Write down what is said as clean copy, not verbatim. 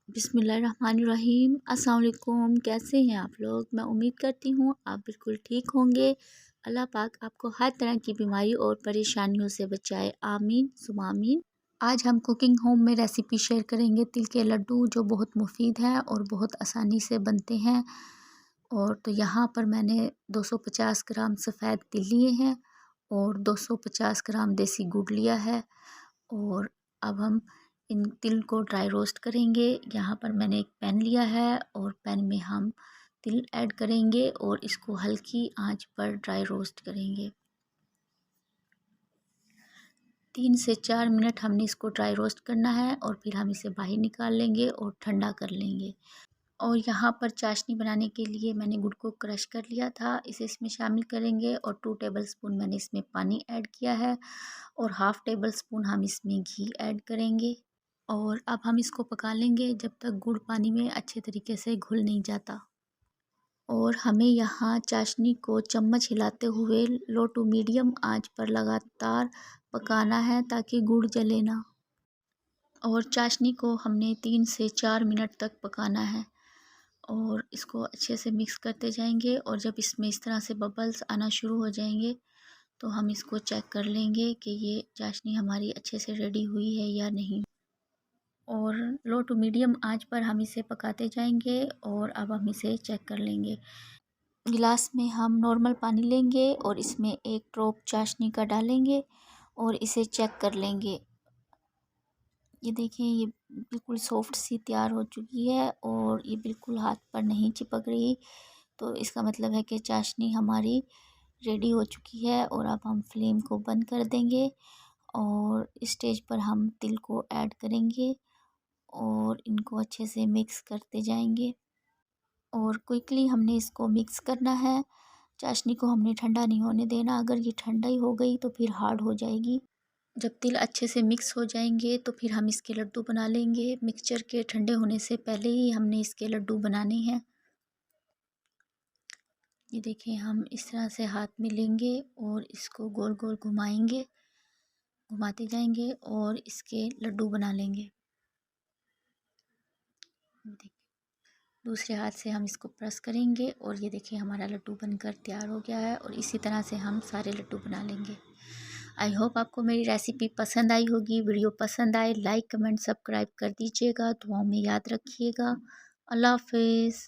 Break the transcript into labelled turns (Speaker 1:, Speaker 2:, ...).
Speaker 1: बिस्मिल्लाहिर्रहमानिर्रहीम। अस्सलाम वालेकुम। कैसे हैं आप लोग? मैं उम्मीद करती हूँ आप बिल्कुल ठीक होंगे। अल्लाह पाक आपको हर तरह की बीमारी और परेशानियों से बचाए, आमीन सुम्मा आमीन। आज हम कुकिंग होम में रेसिपी शेयर करेंगे तिल के लड्डू, जो बहुत मुफीद हैं और बहुत आसानी से बनते हैं। और तो यहाँ पर मैंने 250 ग्राम सफ़ेद तिल लिए हैं और 250 ग्राम देसी गुड़ लिया है। और अब हम इन तिल को ड्राई रोस्ट करेंगे। यहाँ पर मैंने एक पैन लिया है और पैन में हम तिल ऐड करेंगे और इसको हल्की आंच पर ड्राई रोस्ट करेंगे। 3 से 4 मिनट हमने इसको ड्राई रोस्ट करना है और फिर हम इसे बाहर निकाल लेंगे और ठंडा कर लेंगे। और यहाँ पर चाशनी बनाने के लिए मैंने गुड़ को क्रश कर लिया था, इसे इसमें शामिल करेंगे। और 2 टेबलस्पून मैंने इसमें पानी ऐड किया है और हाफ़ टेबल स्पून हम इसमें घी ऐड करेंगे। और अब हम इसको पका लेंगे जब तक गुड़ पानी में अच्छे तरीके से घुल नहीं जाता। और हमें यहाँ चाशनी को चम्मच हिलाते हुए लो टू मीडियम आंच पर लगातार पकाना है ताकि गुड़ जले ना। और चाशनी को हमने 3 से 4 मिनट तक पकाना है और इसको अच्छे से मिक्स करते जाएंगे। और जब इसमें इस तरह से बबल्स आना शुरू हो जाएंगे तो हम इसको चेक कर लेंगे कि ये चाशनी हमारी अच्छे से रेडी हुई है या नहीं। और लो टू मीडियम आंच पर हम इसे पकाते जाएंगे। और अब हम इसे चेक कर लेंगे। गिलास में हम नॉर्मल पानी लेंगे और इसमें एक ड्रॉप चाशनी का डालेंगे और इसे चेक कर लेंगे। ये देखिए, ये बिल्कुल सॉफ्ट सी तैयार हो चुकी है और ये बिल्कुल हाथ पर नहीं चिपक रही। तो इसका मतलब है कि चाशनी हमारी रेडी हो चुकी है। और अब हम फ्लेम को बंद कर देंगे और इस स्टेज पर हम तिल को ऐड करेंगे और इनको अच्छे से मिक्स करते जाएंगे। और क्विकली हमने इसको मिक्स करना है। चाशनी को हमने ठंडा नहीं होने देना, अगर ये ठंडा ही हो गई तो फिर हार्ड हो जाएगी। जब तिल अच्छे से मिक्स हो जाएंगे तो फिर हम इसके लड्डू बना लेंगे। मिक्सचर के ठंडे होने से पहले ही हमने इसके लड्डू बनाने हैं। ये देखिए, हम इस तरह से हाथ में लेंगे और इसको गोल गोल घुमाएंगे, घुमाते जाएंगे और इसके लड्डू बना लेंगे। देखिए, दूसरे हाथ से हम इसको प्रेस करेंगे और ये देखिए हमारा लड्डू बनकर तैयार हो गया है। और इसी तरह से हम सारे लड्डू बना लेंगे। आई होप आपको मेरी रेसिपी पसंद आई होगी। वीडियो पसंद आए लाइक कमेंट सब्सक्राइब कर दीजिएगा। दुआओं में याद रखिएगा। अल्लाह हाफिज़।